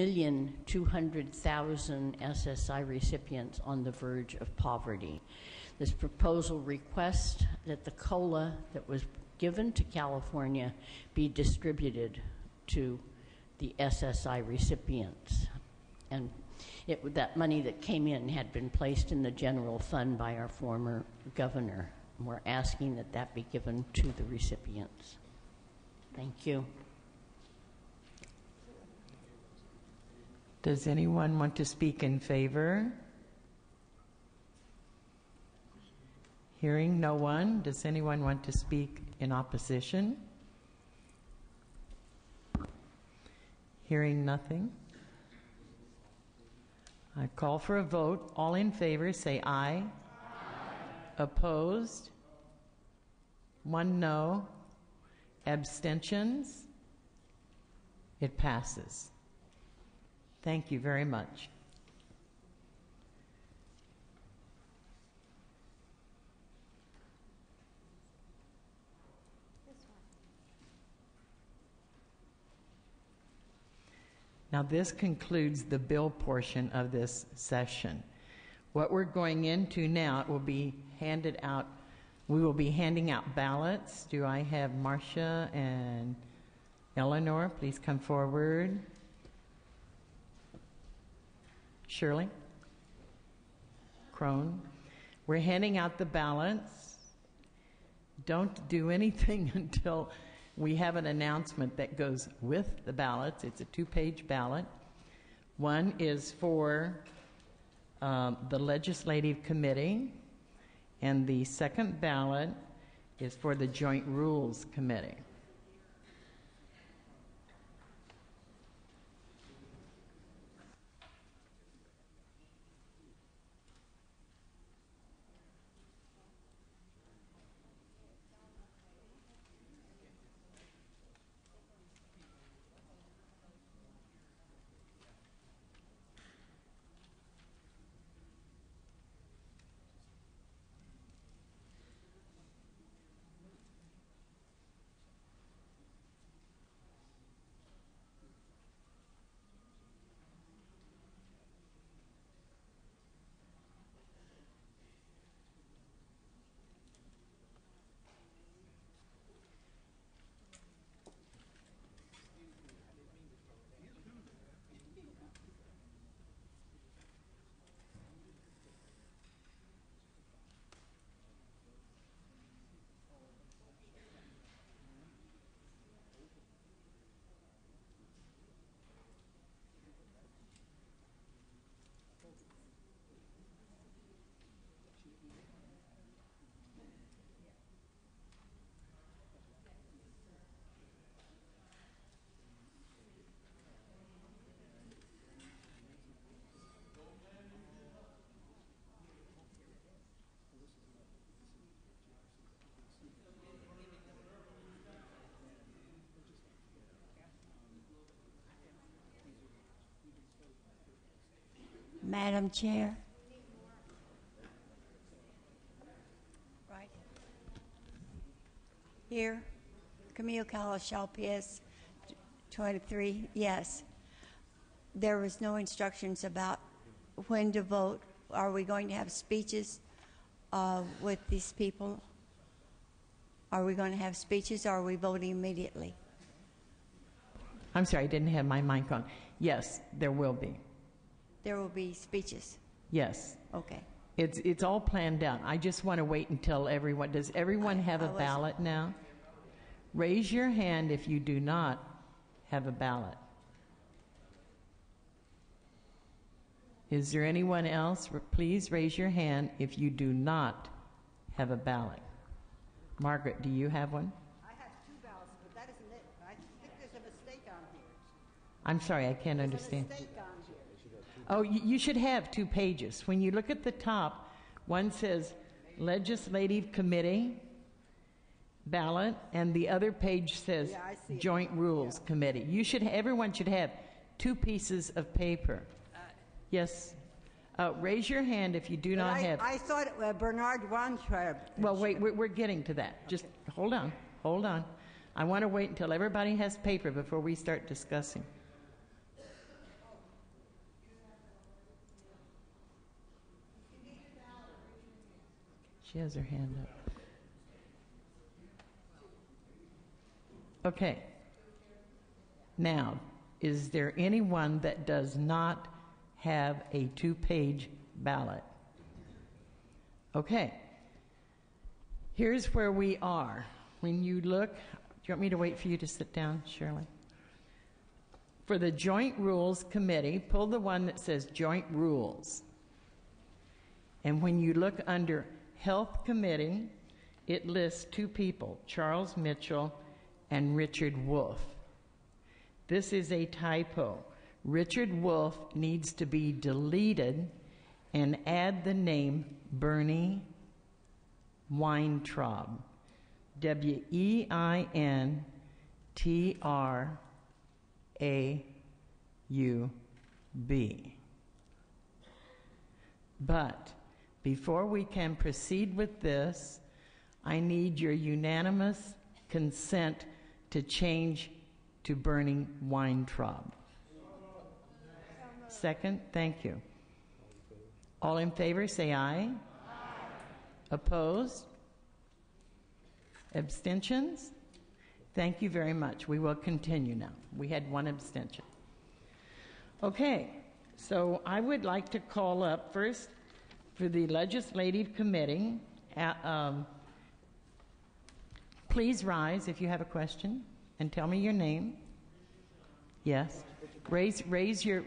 1,200,000 SSI recipients on the verge of poverty. This proposal requests that the COLA that was given to California be distributed to the SSI recipients. And that money that came in had been placed in the general fund by our former governor. We're asking that that be given to the recipients. Thank you. Does anyone want to speak in favor? Hearing no one, does anyone want to speak in opposition? Hearing nothing. I call for a vote. All in favor say aye. Aye. Opposed? One no. Abstentions? It passes. Thank you very much. Now this concludes the bill portion of this session. What we're going into now, it will be handed out. We will be handing out ballots. Do I have Marcia and Eleanor? Please come forward. Shirley? Crone? We're handing out the ballots. Don't do anything until we have an announcement that goes with the ballots. It's a 2-page ballot. One is for the Legislative Committee, and the second ballot is for the Joint Rules Committee. Madam Chair. Right. Here. Camille Calashal, PS 23. Yes. There was no instructions about when to vote. Are we going to have speeches with these people? Are we going to have speeches, or are we voting immediately? I'm sorry, I didn't have my mic on. Yes, there will be. There will be speeches. Yes. Okay. It's all planned out. I just want to wait until everyone. Does everyone have a ballot now? Raise your hand if you do not have a ballot. Is there anyone else? Please raise your hand if you do not have a ballot. Margaret, do you have one? I have 2 ballots, but that isn't it. I think there's a mistake on here. I'm sorry, I can't understand. There's a mistake on here. Oh, you should have 2 pages. When you look at the top, one says Legislative Committee ballot, and the other page says Joint Rules Committee. You should. Everyone should have 2 pieces of paper. Yes. Raise your hand if you do not have. I thought Bernard Weintraub. Well, wait, we're getting to that. Just hold on. Hold on. I want to wait until everybody has paper before we start discussing. She has her hand up. Okay. Now, is there anyone that does not have a two-page ballot? Okay. Here's where we are. When you look, do you want me to wait for you to sit down, Shirley? For the Joint Rules Committee, pull the one that says Joint Rules. And when you look under Health Committee, it lists two people, Charles Mitchell and Richard Wolf. This is a typo. Richard Wolf needs to be deleted and add the name Bernie Weintraub. Weintraub. But before we can proceed with this, I need your unanimous consent to change to Bernie Weintraub. Second, thank you. All in favor, say aye. Aye. Opposed? Abstentions? Thank you very much. We will continue now. We had one abstention. Okay, so I would like to call up first for the Legislative Committee. Please rise if you have a question and tell me your name. Yes. Raise your,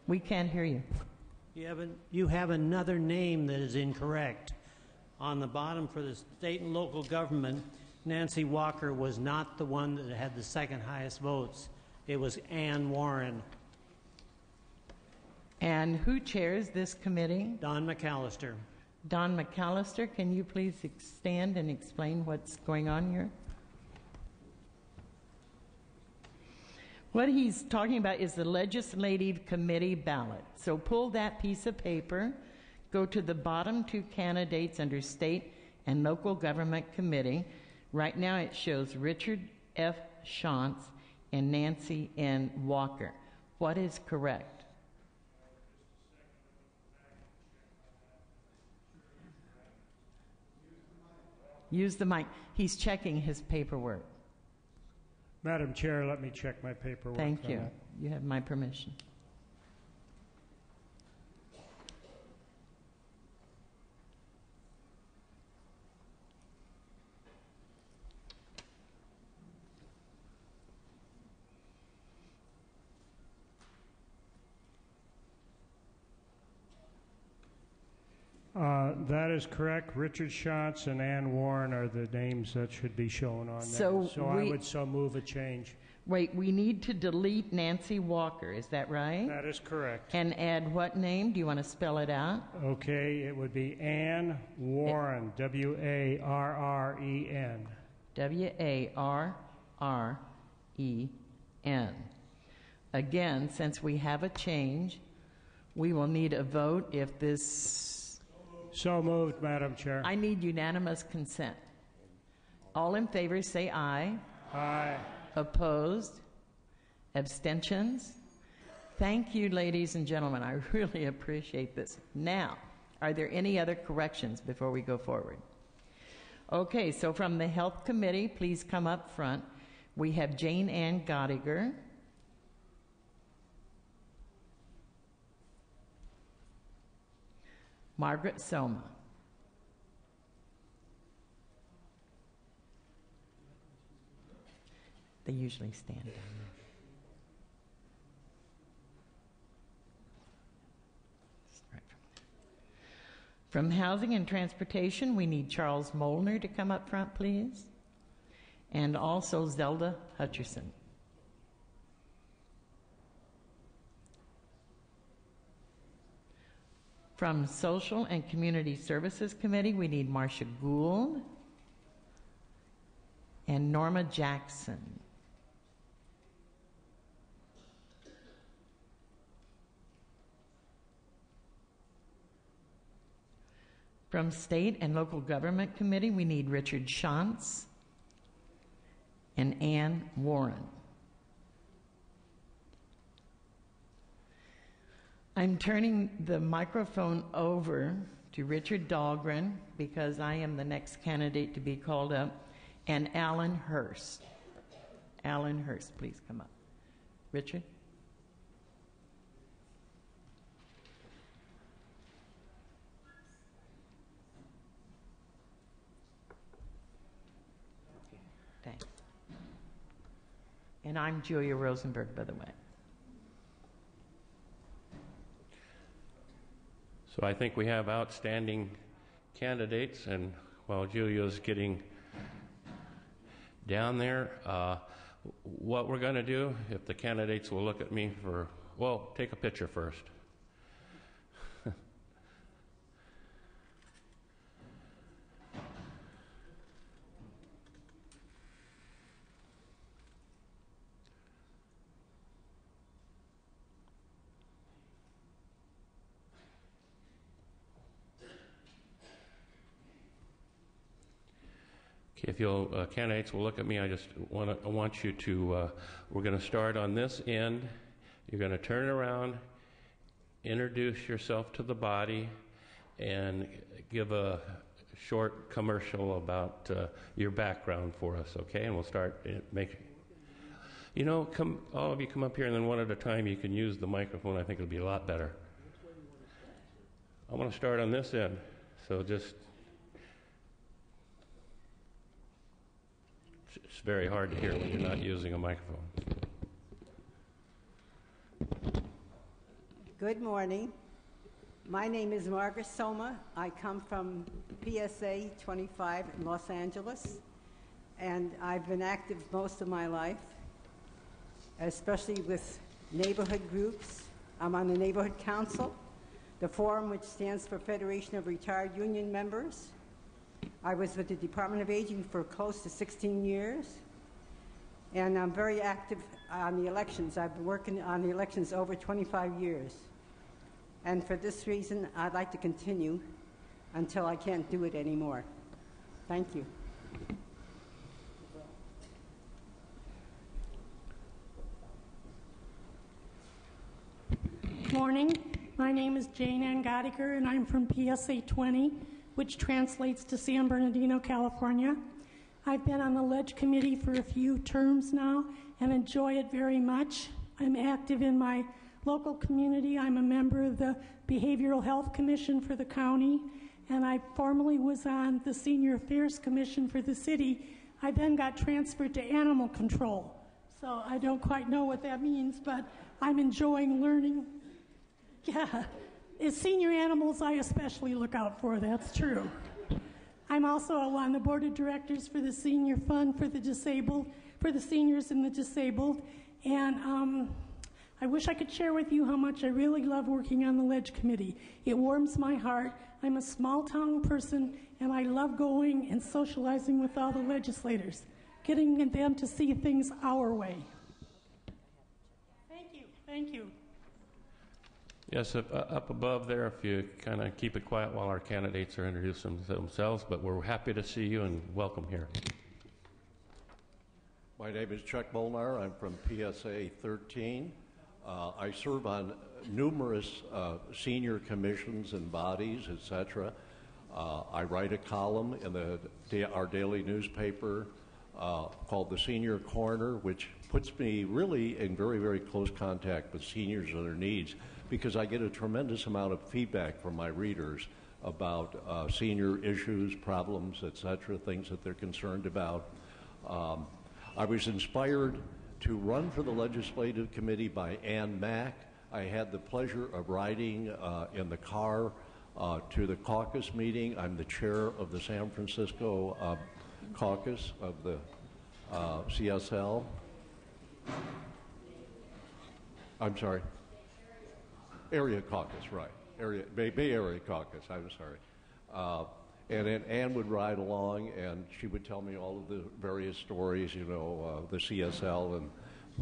we can't hear you. You have another name that is incorrect. On the bottom for the state and local government, Nancy Walker was not the one that had the second highest votes. It was Ann Warren. And who chairs this committee? Don McAllister. Don McAllister, can you please stand and explain what's going on here? What he's talking about is the Legislative Committee ballot. So pull that piece of paper, go to the bottom two candidates under State and Local Government Committee. Right now it shows Richard F. Shantz and Nancy N. Walker. What is correct? Use the mic. He's checking his paperwork. Madam Chair, let me check my paperwork. Thank you. You have my permission. That is correct. Richard Shantz and Ann Warren are the names that should be shown on there. So I would so move a change. Wait, we need to delete Nancy Walker, is that right? That is correct. And add what name? Do you want to spell it out? Okay, it would be Ann Warren, W-A-R-R-E-N. W-A-R-R-E-N. Again, since we have a change, we will need a vote if this... So moved, Madam Chair. I need unanimous consent. All in favor say aye. Aye. Opposed? Abstentions? Thank you, ladies and gentlemen. I really appreciate this. Now, are there any other corrections before we go forward? Okay, so from the Health Committee, please come up front. We have Jane Ann Gottiger. Margaret Soma. They usually stand down there. Right from Housing and Transportation, we need Charles Molnar to come up front, please. And also Zelda Hutcherson. From Social and Community Services Committee, we need Marcia Gould and Norma Jackson. From State and Local Government Committee, we need Richard Shantz and Ann Warren. I'm turning the microphone over to Richard Dahlgren, because I am the next candidate to be called up, and Alan Hurst. Alan Hurst, please come up. Richard? Thanks. And I'm Julia Rosenberg, by the way. So I think we have outstanding candidates, and while Julia's getting down there, what we're going to do, if the candidates will look at me for, well, take a picture first. If you'll, candidates will look at me, I want you to, we're going to start on this end. You're going to turn around, introduce yourself to the body, and give a short commercial about your background for us, okay? And we'll start, all of you come up here, and then one at a time you can use the microphone. I think it'll be a lot better. I want to start on this end, so just... It's very hard to hear when you're not using a microphone. Good morning. My name is Margaret Soma. I come from PSA 25 in Los Angeles, and I've been active most of my life, especially with neighborhood groups. I'm on the Neighborhood Council, the forum which stands for Federation of Retired Union Members. I was with the Department of Aging for close to 16 years, and I'm very active on the elections. I've been working on the elections over 25 years. And for this reason, I'd like to continue until I can't do it anymore. Thank you. Good morning. My name is Jane Ann Godiger, and I'm from PSA 20, which translates to San Bernardino, California. I've been on the Ledge Committee for a few terms now and enjoy it very much. I'm active in my local community. I'm a member of the Behavioral Health Commission for the county, and I formerly was on the Senior Affairs Commission for the city. I then got transferred to Animal Control, so I don't quite know what that means, but I'm enjoying learning. Yeah. As senior animals, I especially look out for, that's true. I'm also on the board of directors for the Senior Fund for the Disabled, for the seniors and the disabled, and I wish I could share with you how much I really love working on the Ledge Committee. It warms my heart. I'm a small-town person, and I love going and socializing with all the legislators, getting them to see things our way. Thank you. Thank you. Yes, up above there, if you kind of keep it quiet while our candidates are introducing themselves, but we're happy to see you and welcome here. My name is Chuck Molnar. I'm from PSA 13. I serve on numerous senior commissions and bodies, etc. I write a column in our daily newspaper called The Senior Corner, which puts me really in very, very close contact with seniors and their needs, because I get a tremendous amount of feedback from my readers about senior issues, problems, etc., things that they're concerned about. I was inspired to run for the Legislative Committee by Ann Mack. I had the pleasure of riding in the car to the caucus meeting. I'm the chair of the San Francisco caucus of the CSL. I'm sorry. Area caucus, right. Bay Area caucus, I'm sorry. And then Ann would ride along, and she would tell me all of the various stories, the CSL and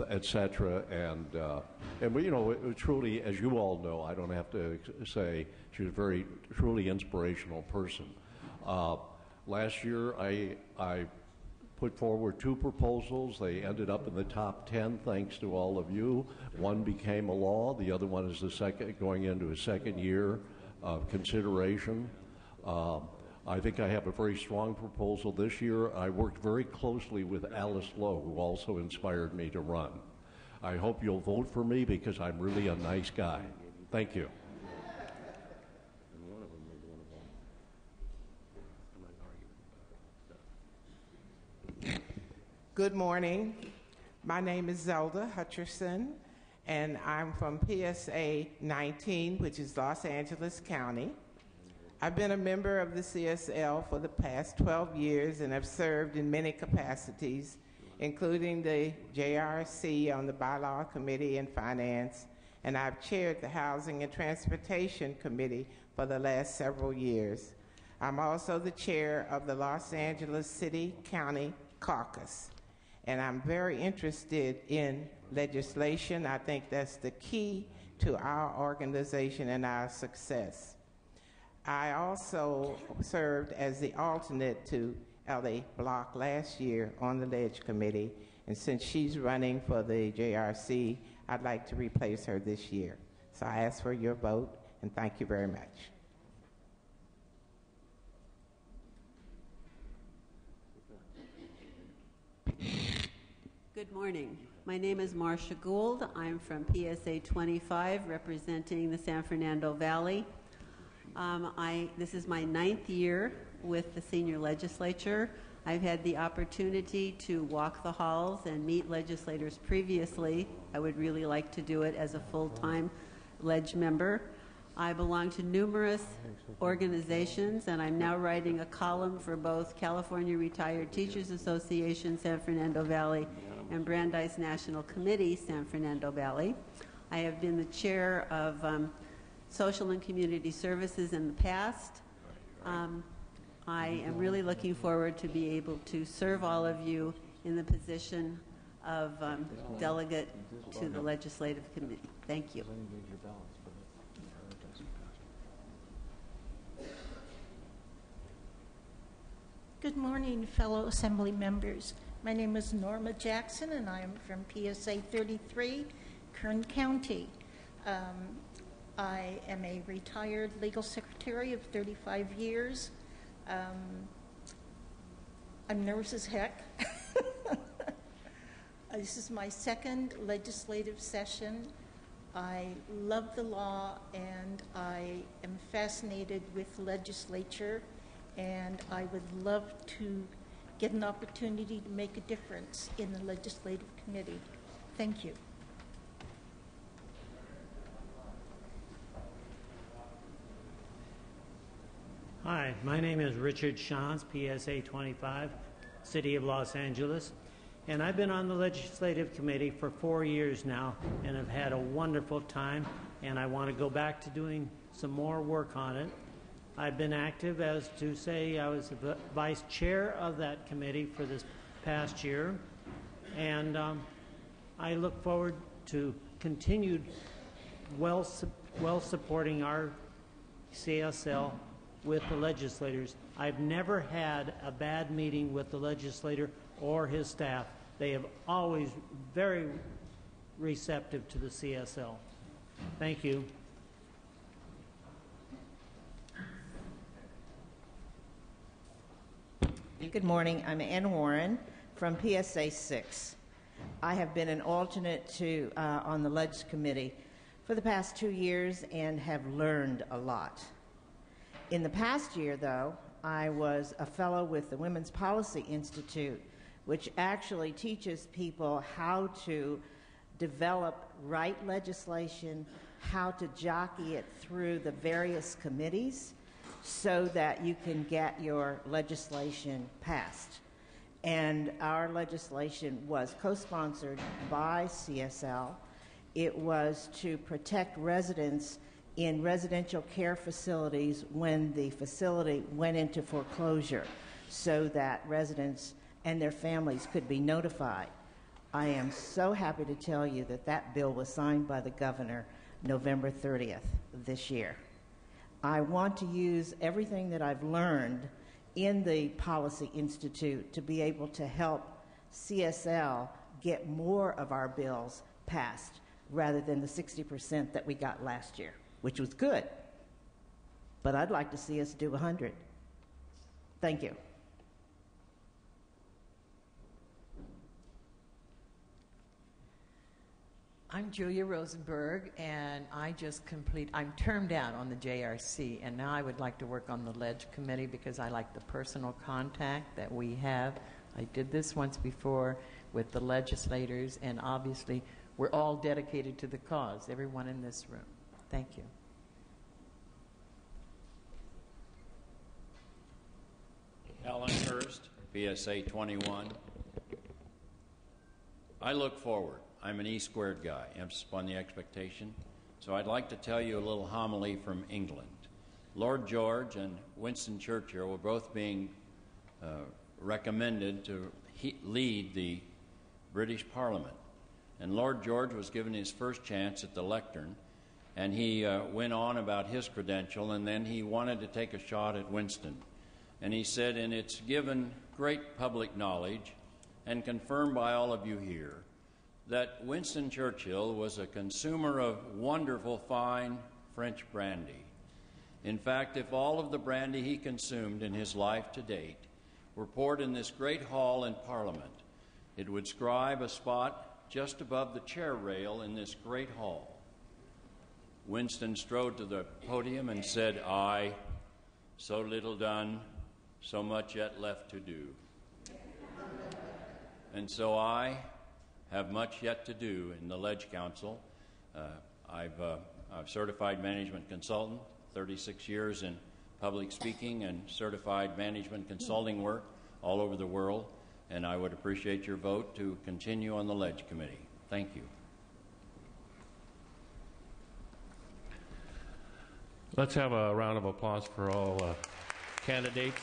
et cetera. And we, it was truly, as you all know, I don't have to say, she was a very, truly inspirational person. Last year, I put forward 2 proposals. They ended up in the top 10, thanks to all of you. One became a law. The other one is going into a second year of consideration. I think I have a very strong proposal this year. I worked very closely with Alice Lowe, who also inspired me to run. I hope you'll vote for me because I'm really a nice guy. Thank you. Good morning. My name is Zelda Hutcherson, and I'm from PSA 19, which is Los Angeles County. I've been a member of the CSL for the past 12 years and have served in many capacities, including the JRC on the Bylaw Committee and Finance, and I've chaired the Housing and Transportation Committee for the last several years. I'm also the chair of the Los Angeles City County Caucus, and I'm very interested in legislation. I think that's the key to our organization and our success. I also served as the alternate to Ellie Block last year on the Ledge Committee, and since she's running for the JRC, I'd like to replace her this year. So I ask for your vote, and thank you very much. Good morning. My name is Marcia Gould. I'm from PSA 25, representing the San Fernando Valley. This is my 9th year with the senior legislature. I've had the opportunity to walk the halls and meet legislators previously. I would really like to do it as a full-time Ledge member. I belong to numerous organizations, and I'm now writing a column for both California Retired Teachers Association, San Fernando Valley, and Brandeis National Committee, San Fernando Valley. I have been the chair of Social and Community Services in the past. I am really looking forward to be able to serve all of you in the position of delegate to the Legislative Committee. Thank you. Good morning, fellow Assembly members. My name is Norma Jackson, and I am from PSA 33, Kern County. I am a retired legal secretary of 35 years. I'm nervous as heck. This is my second legislative session. I love the law, and I am fascinated with legislature, and I would love to get an opportunity to make a difference in the Legislative Committee. Thank you. Hi, my name is Richard Shantz, PSA 25, City of Los Angeles, and I've been on the Legislative Committee for 4 years now and have had a wonderful time, and I want to go back to doing some more work on it. I've been active, as to say, I was the vice chair of that committee for this past year, and I look forward to continued well supporting our CSL with the legislators. I've never had a bad meeting with the legislator or his staff. They have always very receptive to the CSL. Thank you. Good morning. I'm Ann Warren from PSA 6. I have been an alternate to on the Ledge Committee for the past 2 years and have learned a lot. In the past year, though, I was a fellow with the Women's Policy Institute, which actually teaches people how to develop right legislation, how to jockey it through the various committees so that you can get your legislation passed. And our legislation was co-sponsored by CSL. It was to protect residents in residential care facilities when the facility went into foreclosure so that residents and their families could be notified. I am so happy to tell you that that bill was signed by the governor November 30th this year. I want to use everything that I've learned in the Policy Institute to be able to help CSL get more of our bills passed rather than the 60% that we got last year, which was good. but I'd like to see us do 100. Thank you. I'm Julia Rosenberg, and I'm termed out on the JRC, and now I would like to work on the Ledge Committee because I like the personal contact that we have. I did this once before with the legislators, and obviously we're all dedicated to the cause, everyone in this room. Thank you. Alan Hurst, PSA 21. I look forward. I'm an E-squared guy, emphasis upon the expectation. So I'd like to tell you a little homily from England. Lord George and Winston Churchill were both being recommended to lead the British Parliament. And Lord George was given his first chance at the lectern, and he went on about his credential, and then he wanted to take a shot at Winston. And he said, and it's given great public knowledge and confirmed by all of you here, that Winston Churchill was a consumer of wonderful, fine French brandy. In fact, if all of the brandy he consumed in his life to date were poured in this great hall in Parliament, it would scribe a spot just above the chair rail in this great hall. Winston strode to the podium and said, "Aye, so little done, so much yet left to do." And so I have much yet to do in the Ledge Council. I've certified management consultant, 36 years in public speaking and certified management consulting work all over the world, and I would appreciate your vote to continue on the Ledge Committee. Thank you. Let's have a round of applause for all candidates.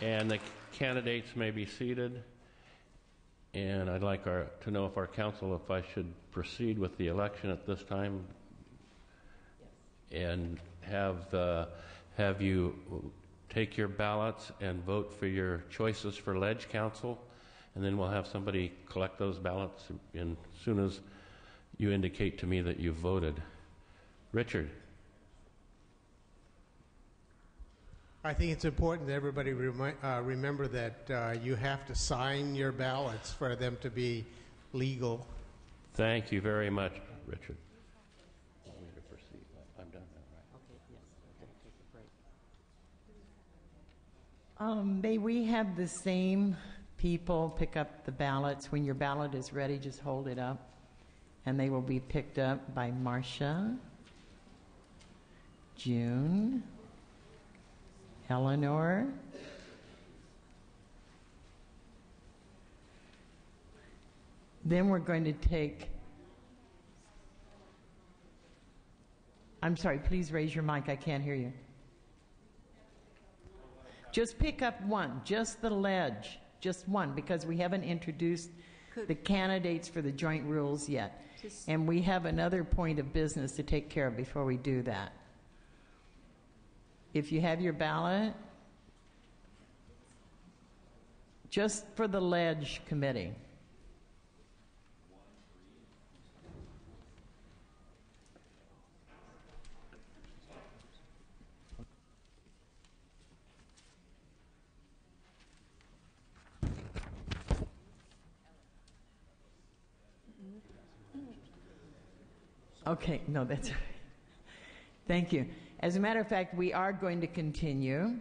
And the candidates may be seated. And I'd like to know if our council, if I should proceed with the election at this time, and have you take your ballots and vote for your choices for Ledge Council, and then we'll have somebody collect those ballots as soon as you indicate to me that you've voted. Richard. I think it's important that everybody remember that you have to sign your ballots for them to be legal. Thank you very much, Richard. Want me to proceed? I'm done now, right? Okay, yes. Okay, take a break. May we have the same people pick up the ballots? When your ballot is ready, just hold it up, and they will be picked up by Marcia, June, Eleanor, then we're going to take, I'm sorry, please raise your mic, I can't hear you. Just pick up one, just the Ledge, just one, because we haven't introduced the candidates for the joint rules yet. And we have another point of business to take care of before we do that. If you have your ballot, just for the Ledge Committee. Okay, no, that's all right. Thank you. As a matter of fact, we are going to continue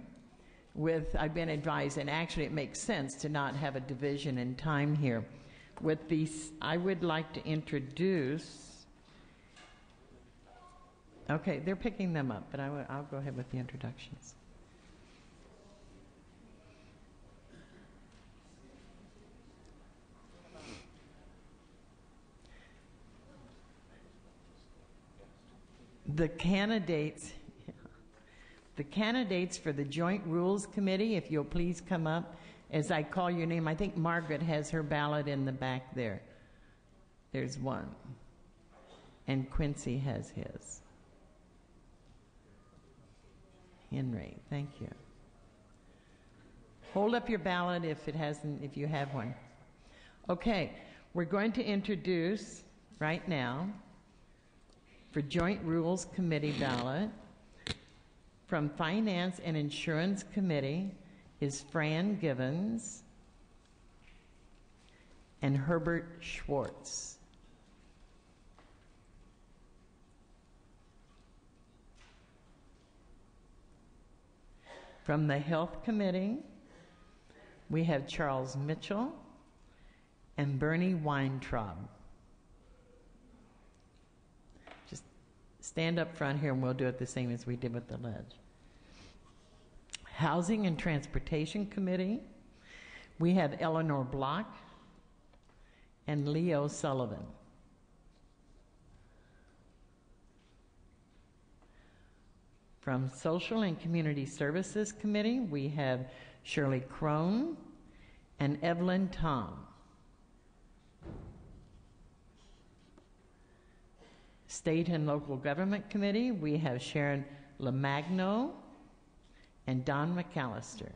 with, I've been advised, and actually it makes sense to not have a division in time here. With these, I would like to introduce, okay, they're picking them up, but I'll go ahead with the introductions. The candidates for the Joint Rules Committee, if you'll please come up as I call your name. I think Margaret has her ballot in the back there. There's one. And Quincy has his. Henry, thank you. Hold up your ballot if you have one. Okay, we're going to introduce right now For Joint Rules Committee ballot, from Finance and Insurance Committee is Fran Givens and Herbert Schwartz. From the Health Committee, we have Charles Mitchell and Bernie Weintraub. Just stand up front here and we'll do it the same as we did with the ledge. Housing and Transportation Committee, we have Eleanor Block and Leo Sullivan. From Social and Community Services Committee, we have Shirley Crone and Evelyn Tom. State and Local Government Committee, we have Sharon LaMagno and Don McAllister.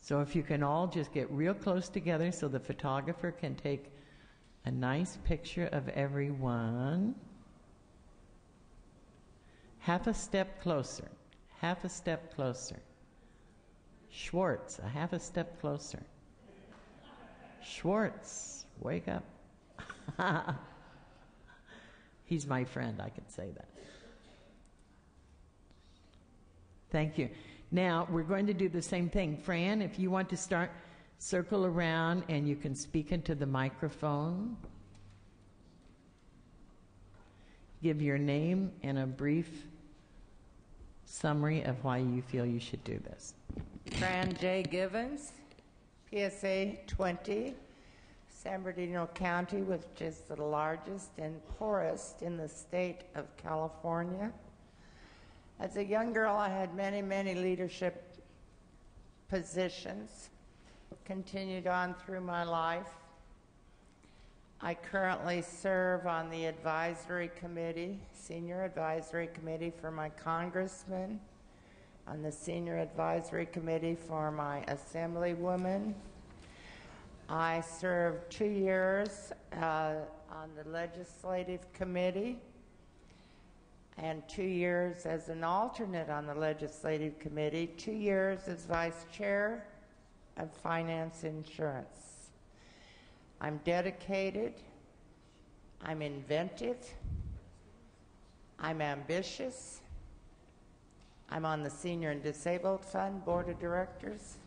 So if you can all just get real close together so the photographer can take a nice picture of everyone. Half a step closer, half a step closer. Schwartz, a half a step closer. Schwartz, wake up. He's my friend, I can say that. Thank you. Now, we're going to do the same thing. Fran, if you want to start, circle around and you can speak into the microphone. Give your name and a brief summary of why you feel you should do this. Fran J. Givens, PSA 20, San Bernardino County, which is the largest and poorest in the state of California. As a young girl, I had many, many leadership positions, continued on through my life. I currently serve on the advisory committee, senior advisory committee for my congressman, on the senior advisory committee for my assemblywoman. I served 2 years on the legislative committee and 2 years as an alternate on the legislative committee, 2 years as vice chair of finance insurance. I'm dedicated, I'm inventive, I'm ambitious, I'm on the Senior and Disabled Fund Board of Directors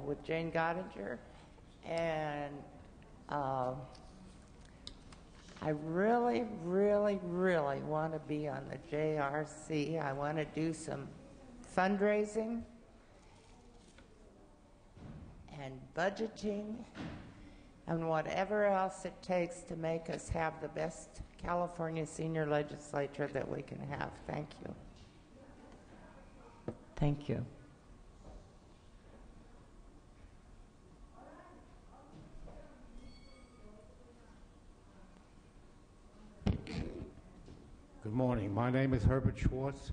with Jane Gottinger, and I really, really, really want to be on the JRC. I want to do some fundraising and budgeting and whatever else it takes to make us have the best California senior legislature that we can have. Thank you. Thank you. Good morning. My name is Herbert Schwartz,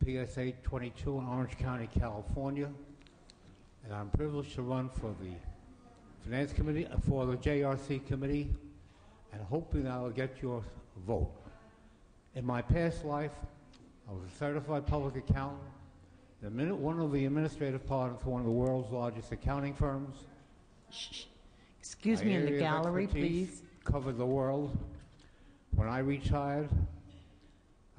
PSA 22 in Orange County, California, and I'm privileged to run for the Finance Committee, for the JRC Committee, and hoping I will get your vote. In my past life, I was a certified public accountant, one of the administrative partners for one of the world's largest accounting firms. Excuse me, in the gallery, please. Covered the world. When I retired,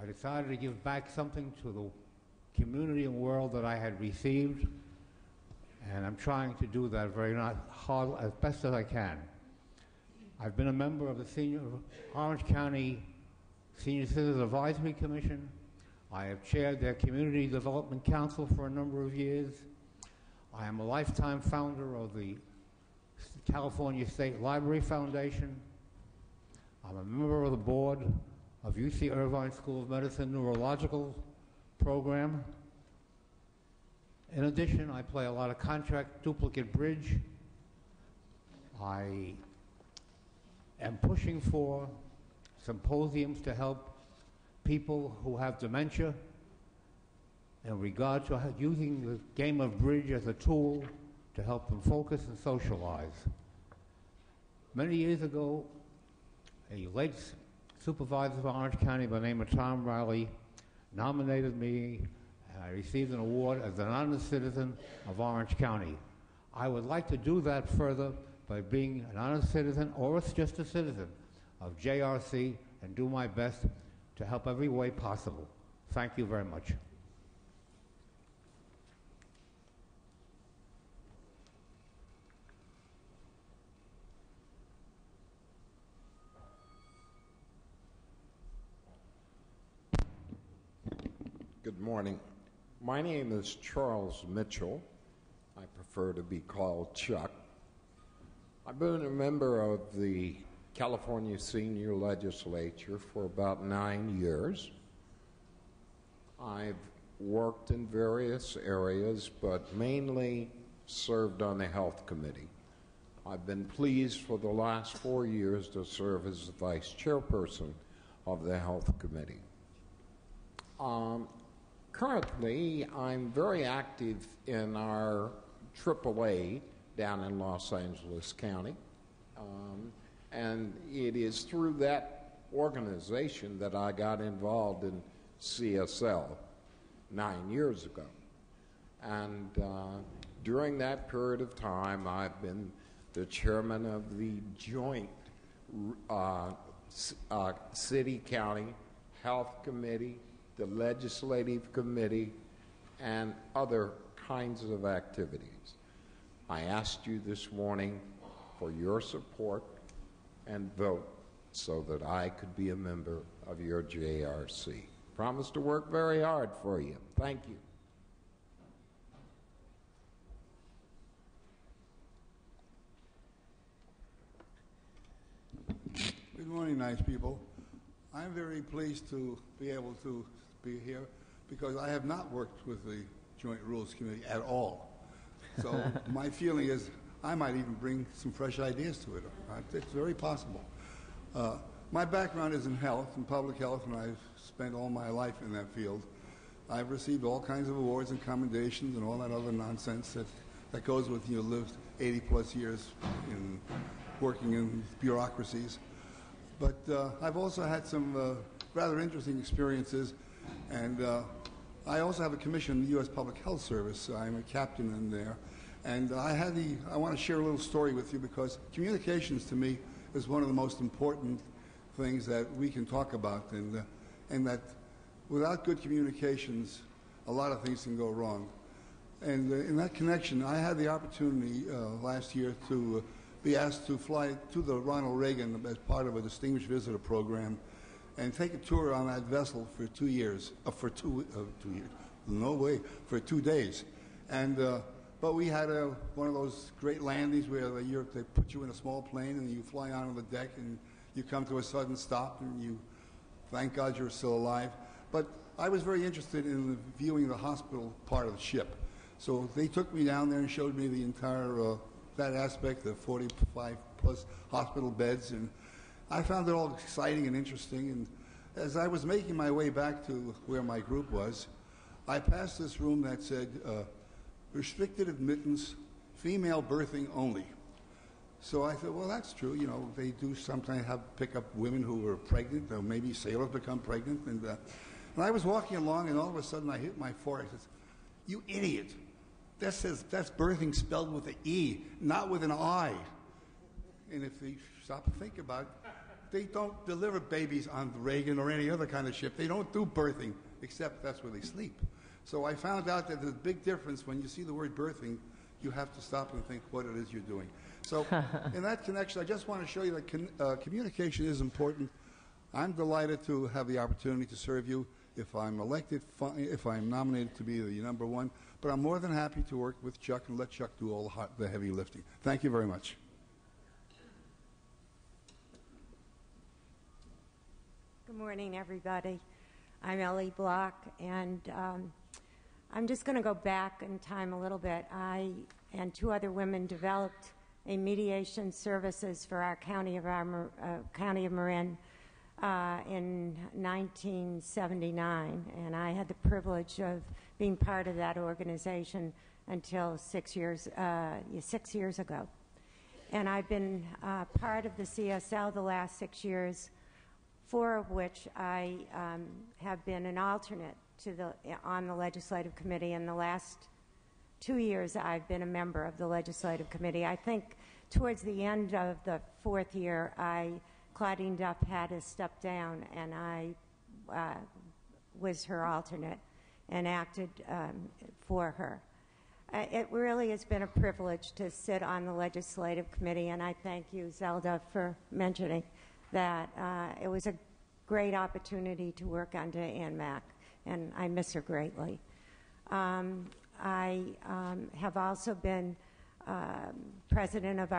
I decided to give back something to the community and world that I had received, and I'm trying to do that very hard, as best as I can. I've been a member of the Orange County Senior Citizens Advisory Commission. I have chaired their Community Development Council for a number of years. I am a lifetime founder of the California State Library Foundation. I'm a member of the board of UC Irvine School of Medicine Neurological Program. In addition, I play a lot of contract duplicate bridge. I am pushing for symposiums to help people who have dementia in regard to using the game of bridge as a tool to help them focus and socialize. Many years ago, a late supervisor of Orange County by the name of Tom Riley nominated me, and I received an award as an honor citizen of Orange County. I would like to do that further by being an honor citizen, or just a citizen, of JRC, and do my best to help every way possible. Thank you very much. Good morning. My name is Charles Mitchell. I prefer to be called Chuck. I've been a member of the California Senior Legislature for about 9 years. I've worked in various areas, but mainly served on the Health Committee. I've been pleased for the last 4 years to serve as the Vice Chairperson of the Health Committee. Currently, I'm very active in our AAA down in Los Angeles County, and it is through that organization that I got involved in CSL 9 years ago. And during that period of time, I've been the chairman of the joint city-county health committee, the legislative committee, and other kinds of activities. I asked you this morning for your support and vote so that I could be a member of your JRC. Promise to work very hard for you. Thank you. Good morning, nice people. I'm very pleased to be able to be here because I have not worked with the Joint Rules Committee at all. So my feeling is I might even bring some fresh ideas to it. It's very possible. My background is in health, in public health, and I've spent all my life in that field. I've received all kinds of awards and commendations and all that other nonsense that goes with you lived 80-plus years in working in bureaucracies. But I've also had some rather interesting experiences, and I also have a commission in the U.S. Public Health Service. I'm a captain in there. And I want to share a little story with you because communications to me is one of the most important things that we can talk about, and that without good communications, a lot of things can go wrong. And in that connection, I had the opportunity last year to be asked to fly to the Ronald Reagan as part of a distinguished visitor program and take a tour on that vessel for 2 years, for 2 years, no way, for 2 days. And but we had one of those great landings where they put you in a small plane and you fly onto the deck and you come to a sudden stop and you thank God you're still alive. But I was very interested in viewing the hospital part of the ship. So they took me down there and showed me the entire, that aspect, the 45-plus hospital beds. And I found it all exciting and interesting. And as I was making my way back to where my group was, I passed this room that said, restricted admittance, female birthing only. So I thought, well, that's true. You know, they do sometimes pick up women who are pregnant, or maybe sailors become pregnant. And I was walking along, and all of a sudden I hit my forehead. I said, "You idiot! That's birthing spelled with an E, not with an I." And if you stop and think about it, they don't deliver babies on the Reagan or any other kind of ship. They don't do birthing, except that's where they sleep. So I found out that there's a big difference when you see the word birthing. You have to stop and think what it is you're doing. So in that connection, I just want to show you that communication is important. I'm delighted to have the opportunity to serve you. If I'm elected, if I'm nominated to be the number one, but I'm more than happy to work with Chuck and let Chuck do all the heavy lifting. Thank you very much. Good morning, everybody. I'm Ellie Block, and I'm just going to go back in time a little bit. I and 2 other women developed a mediation services for our county of Marin in 1979, and I had the privilege of being part of that organization until 6 years ago. And I've been part of the CSL the last 6 years, 4 of which I have been an alternate on the legislative committee. In the last 2 years, I've been a member of the legislative committee. I think towards the end of the 4th year, Claudine Duff had to step down, and I was her alternate and acted for her. It really has been a privilege to sit on the legislative committee, and I thank you, Zelda, for mentioning that. It was a great opportunity to work under Ann Mack, and I miss her greatly. I have also been president of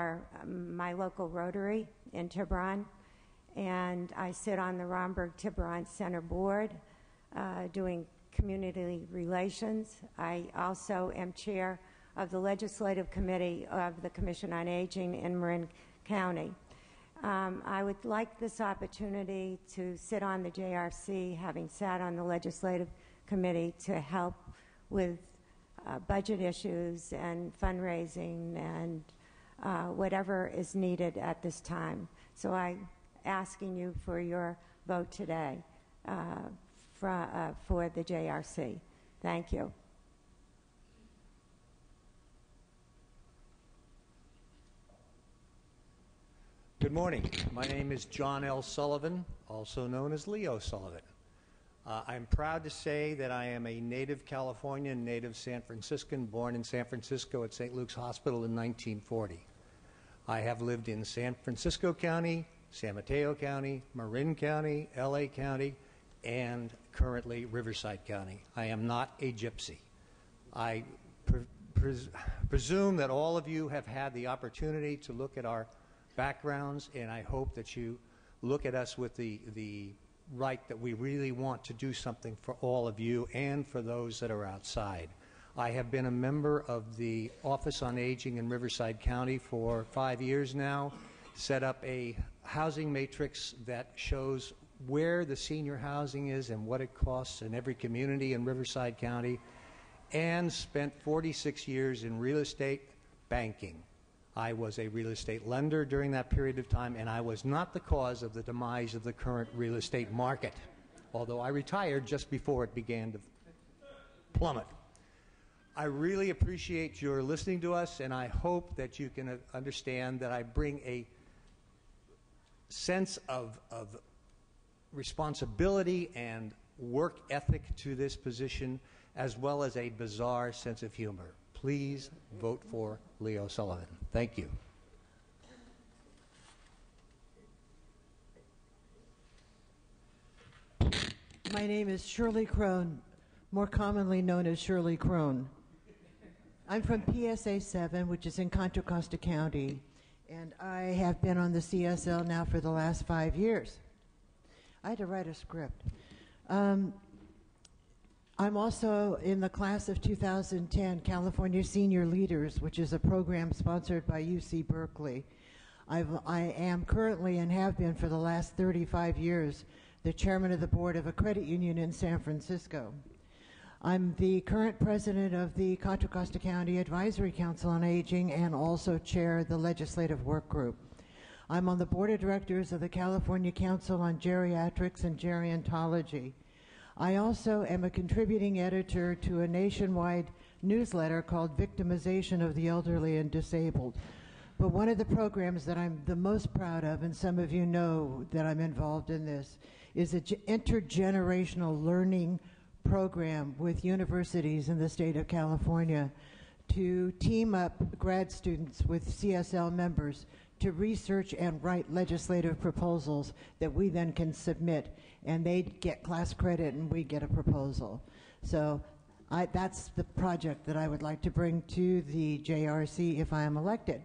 my local Rotary in Tiburon, and I sit on the Romberg-Tiburon Center Board doing community relations. I also am chair of the Legislative Committee of the Commission on Aging in Marin County. I would like this opportunity to sit on the JRC, having sat on the Legislative Committee, to help with budget issues and fundraising and whatever is needed at this time. So I'm asking you for your vote today for the JRC. Thank you. Good morning. My name is John L. Sullivan, also known as Leo Sullivan. I'm proud to say that I am a native Californian, native San Franciscan, born in San Francisco at St. Luke's Hospital in 1940. I have lived in San Francisco County, San Mateo County, Marin County, LA County, and currently Riverside County. I am not a gypsy. I presume that all of you have had the opportunity to look at our backgrounds, and I hope that you look at us with the right that we really want to do something for all of you and for those that are outside. I have been a member of the Office on Aging in Riverside County for 5 years now, set up a housing matrix that shows where the senior housing is and what it costs in every community in Riverside County, and spent 46 years in real estate banking. I was a real estate lender during that period of time, and I was not the cause of the demise of the current real estate market, although I retired just before it began to plummet. I really appreciate your listening to us, and I hope that you can understand that I bring a sense of responsibility and work ethic to this position, as well as a bizarre sense of humor. Please vote for Leo Sullivan. Thank you. My name is Shirley Crone, more commonly known as Shirley Crone. I'm from PSA 7, which is in Contra Costa County, and I have been on the CSL now for the last 5 years. I had to write a script. I'm also in the class of 2010 California Senior Leaders, which is a program sponsored by UC Berkeley. I am currently, and have been for the last 35 years, the chairman of the board of a credit union in San Francisco. I'm the current president of the Contra Costa County Advisory Council on Aging and also chair the legislative work group. I'm on the board of directors of the California Council on Geriatrics and Gerontology. I also am a contributing editor to a nationwide newsletter called Victimization of the Elderly and Disabled. But one of the programs that I'm the most proud of, and some of you know that I'm involved in this, is an intergenerational learning program with universities in the state of California to team up grad students with CSL members to research and write legislative proposals that we then can submit, and they get class credit and we get a proposal. So that's the project that I would like to bring to the JRC if I am elected.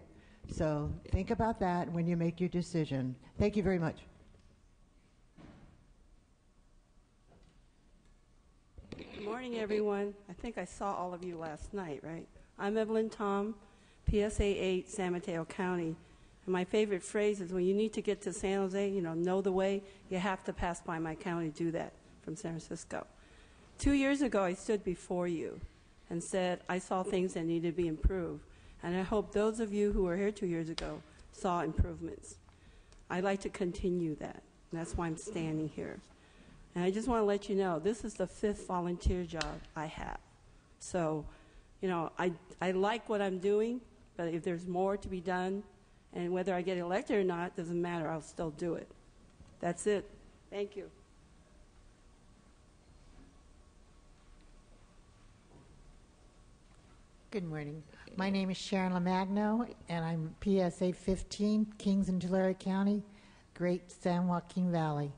So think about that when you make your decision. Thank you very much. Good morning, everyone. I think I saw all of you last night, right? I'm Evelyn Tom, PSA 8, San Mateo County. And my favorite phrase is when you need to get to San Jose, know the way, you have to pass by my county to do that from San Francisco. 2 years ago, I stood before you and said I saw things that needed to be improved. And I hope those of you who were here 2 years ago saw improvements. I'd like to continue that. And that's why I'm standing here. And I just want to let you know, this is the 5th volunteer job I have. So, you know, I like what I'm doing, but if there's more to be done, and whether I get elected or not, doesn't matter. I'll still do it. That's it. Thank you. Good morning. My name is Sharon Lamagno, and I'm PSA 15, Kings and Tulare County, Great San Joaquin Valley.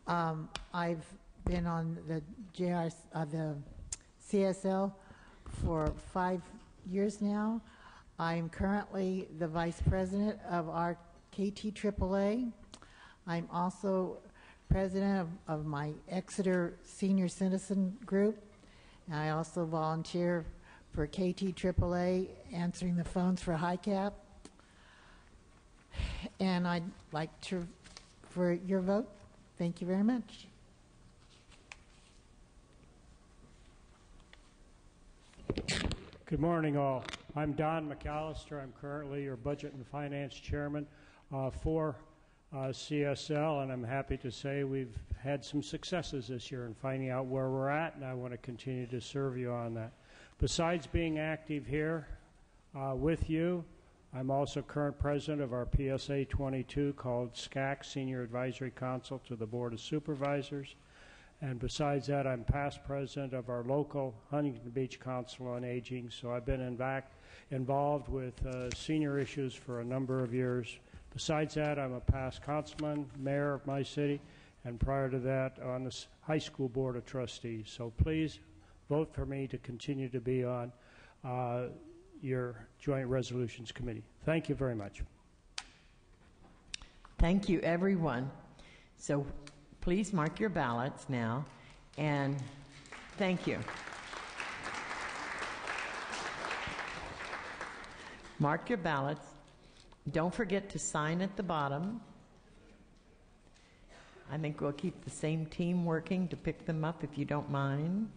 I've been on the the CSL for 5 years now. I'm currently the vice president of our KT AAA. I'm also president of my Exeter Senior Citizen Group. And I also volunteer for KT AAA, answering the phones for HICAP. And I'd like for your vote. Thank you very much. Good morning, all. I'm Don McAllister. I'm currently your Budget and Finance Chairman for CSL, and I'm happy to say we've had some successes this year in finding out where we're at, and I want to continue to serve you on that. Besides being active here with you, I'm also current president of our PSA 22 called SCAC, Senior Advisory Council to the Board of Supervisors. And besides that, I'm past president of our local Huntington Beach Council on Aging. So I've been involved with senior issues for a number of years. Besides that, I'm a past councilman, mayor of my city, and prior to that on the high school board of trustees. So please vote for me to continue to be on your Joint Resolutions Committee. Thank you very much. Thank you, everyone. So please mark your ballots now, and thank you. Mark your ballots. Don't forget to sign at the bottom. I think we'll keep the same team working to pick them up if you don't mind.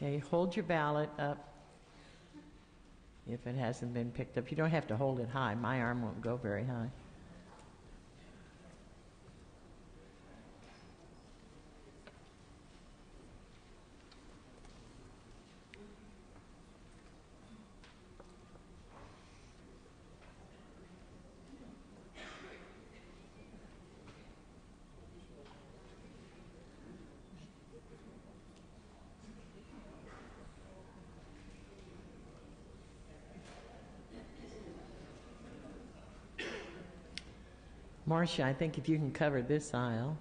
Okay, hold your ballot up if it hasn't been picked up. You don't have to hold it high. My arm won't go very high. Marcia, I think if you can cover this aisle.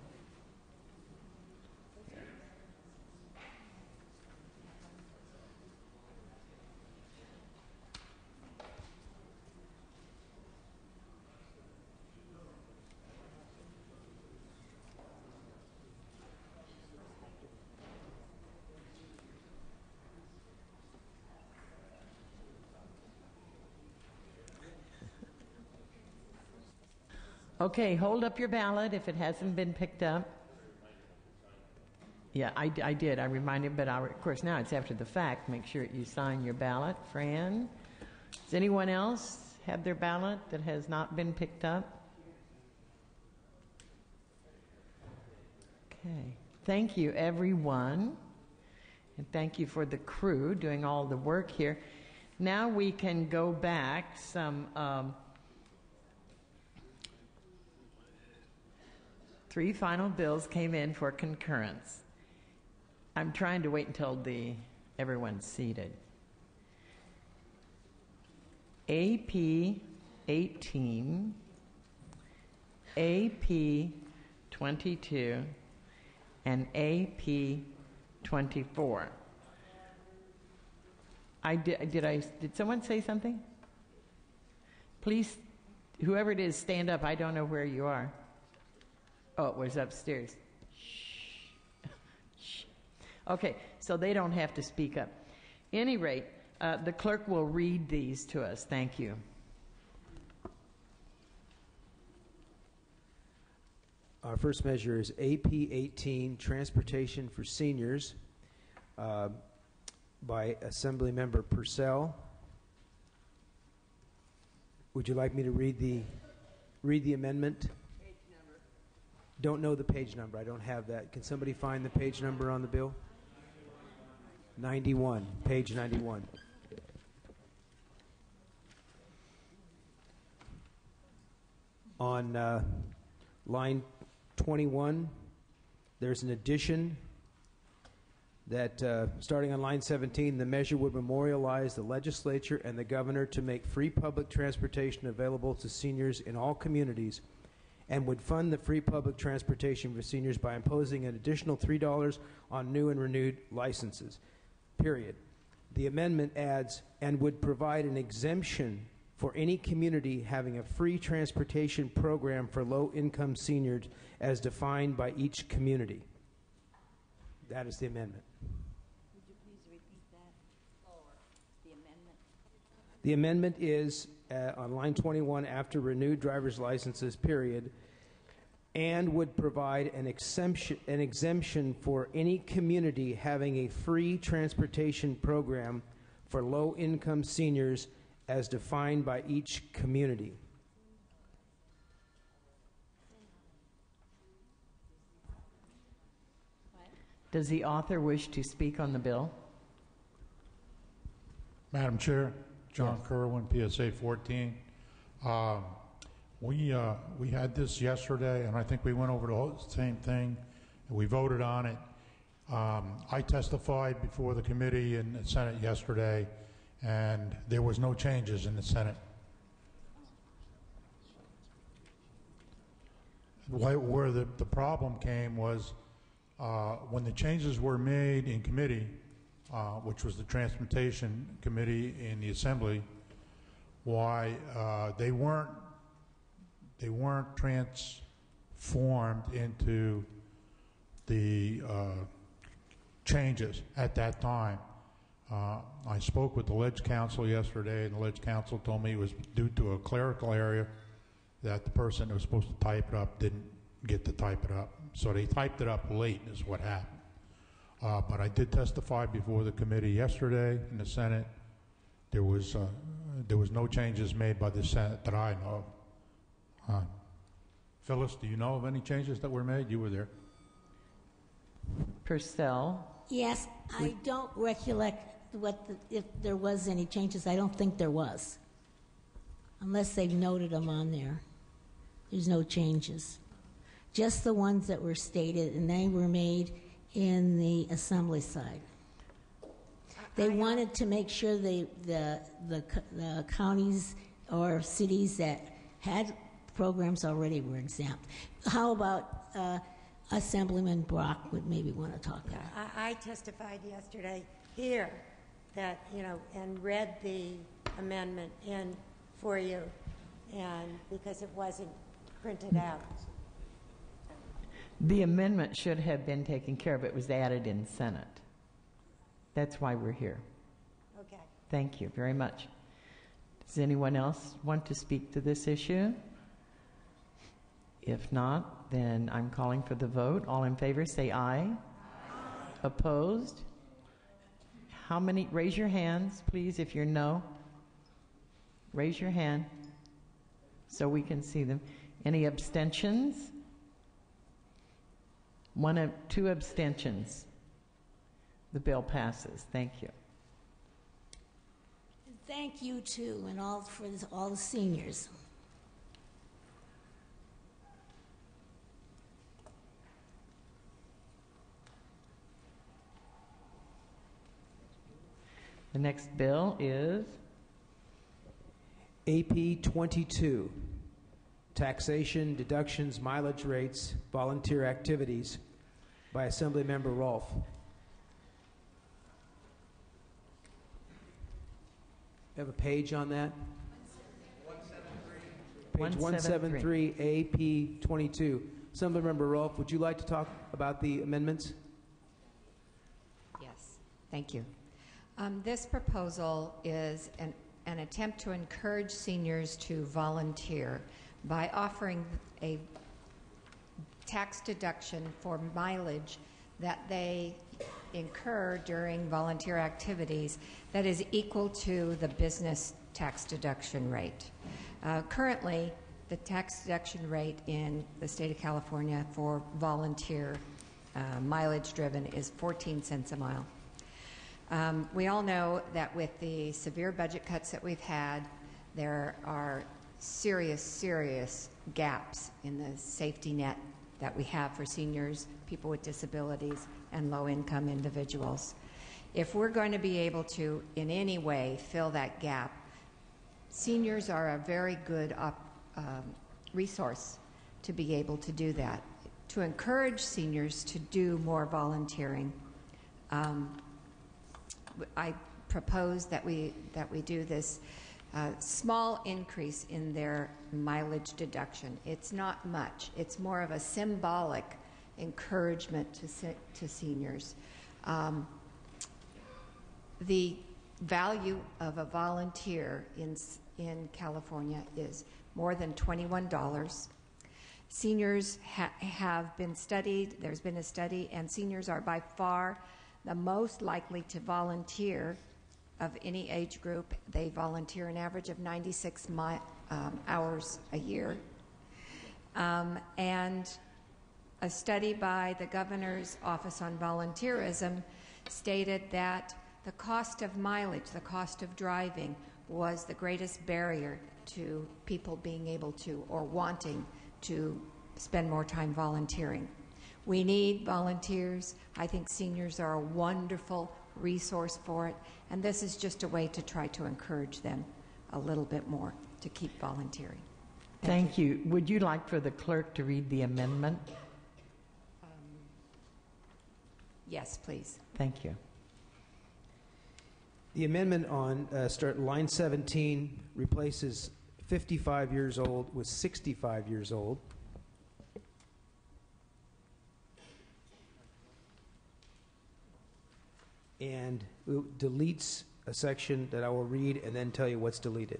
Okay, hold up your ballot if it hasn't been picked up. Yeah, I did. I reminded, but of course now it's after the fact. Make sure you sign your ballot. Fran, does anyone else have their ballot that has not been picked up? Okay. Thank you, everyone. And thank you for the crew doing all the work here. Now we can go back some... 3 final bills came in for concurrence. I'm trying to wait until everyone's seated. AP 18, AP 22, and AP 24. Did someone say something? Please, whoever it is, stand up. I don't know where you are. Oh, it was upstairs. Shh. Okay, so they don't have to speak up. Any rate, the clerk will read these to us. Thank you. Our first measure is AP 18, Transportation for Seniors, by Assemblymember Purcell. Would you like me to read the amendment? Page number. Don't know the page number. I don't have that. Can somebody find the page number on the bill? 91. Page 91. On line 21, there's an addition that starting on line 17, the measure would memorialize the legislature and the governor to make free public transportation available to seniors in all communities, and would fund the free public transportation for seniors by imposing an additional $3 on new and renewed licenses, period. The amendment adds, and would provide an exemption for any community having a free transportation program for low-income seniors as defined by each community. That is the amendment. Would you please repeat that? Or the amendment? The amendment is on line 21 after renewed driver's licenses, period, and would provide an exemption for any community having a free transportation program for low-income seniors as defined by each community. Does the author wish to speak on the bill? Madam Chair, John Kerwin, PSA 14. We had this yesterday, and I think we went over the whole same thing, and we voted on it. I testified before the committee in the Senate yesterday, and there was no changes in the Senate. Where the problem came was when the changes were made in committee, which was the Transportation Committee in the Assembly, why they weren't transformed into the changes at that time. I spoke with the Ledge Council yesterday, and the Ledge Council told me it was due to a clerical area that the person who was supposed to type it up didn't get to type it up. So they typed it up late is what happened. But I did testify before the committee yesterday in the Senate. There was no changes made by the Senate that I know of. Phyllis, do you know of any changes that were made? You were there. Purcell. Yes, I don't recollect if there was any changes. I don't think there was. Unless they've noted them on there. There's no changes. Just the ones that were stated, and they were made in the Assembly side. They wanted to make sure the counties or cities that had programs already were exempt. How about Assemblyman Brock would maybe want to talk about it? I testified yesterday here that, and read the amendment in for you, and because it wasn't printed out. The amendment should have been taken care of. It was added in Senate. That's why we're here. Okay. Thank you very much. Does anyone else want to speak to this issue? If not, then I'm calling for the vote. All in favor, say aye. Aye. Opposed? How many? Raise your hands, please, if you're no. Raise your hand so we can see them. Any abstentions? 2 abstentions. The bill passes. Thank you. Thank you too, and all the seniors. The next bill is AP 22, Taxation, Deductions, Mileage Rates, Volunteer Activities, by Assemblymember Rolfe. You have a page on that? Page 173, AP 22. Assemblymember Rolfe, would you like to talk about the amendments? Yes, thank you. This proposal is an attempt to encourage seniors to volunteer by offering a tax deduction for mileage that they incur during volunteer activities that is equal to the business tax deduction rate. Currently, the tax deduction rate in the state of California for volunteer mileage driven is 14 cents a mile. We all know that with the severe budget cuts that we've had, there are serious gaps in the safety net that we have for seniors, people with disabilities, and low-income individuals. If we're going to be able to, in any way, fill that gap, seniors are a very good resource to be able to do that. To encourage seniors to do more volunteering, I propose that we do this small increase in their mileage deduction. It's not much. It's more of a symbolic encouragement to seniors. The value of a volunteer in California is more than $21. Seniors have been studied. There's been a study, and seniors are by far the most likely to volunteer of any age group. They volunteer an average of 96 hours a year. And a study by the Governor's Office on Volunteerism stated that the cost of mileage, the cost of driving, was the greatest barrier to people being able to or wanting to spend more time volunteering. We need volunteers. I think seniors are a wonderful resource for it, and this is just a way to try to encourage them a little bit more to keep volunteering. Thank you. Would you like for the clerk to read the amendment? Yes, please. Thank you. The amendment on start line 17 replaces 55 years old with 65 years old. And it deletes a section that I will read and then tell you what's deleted.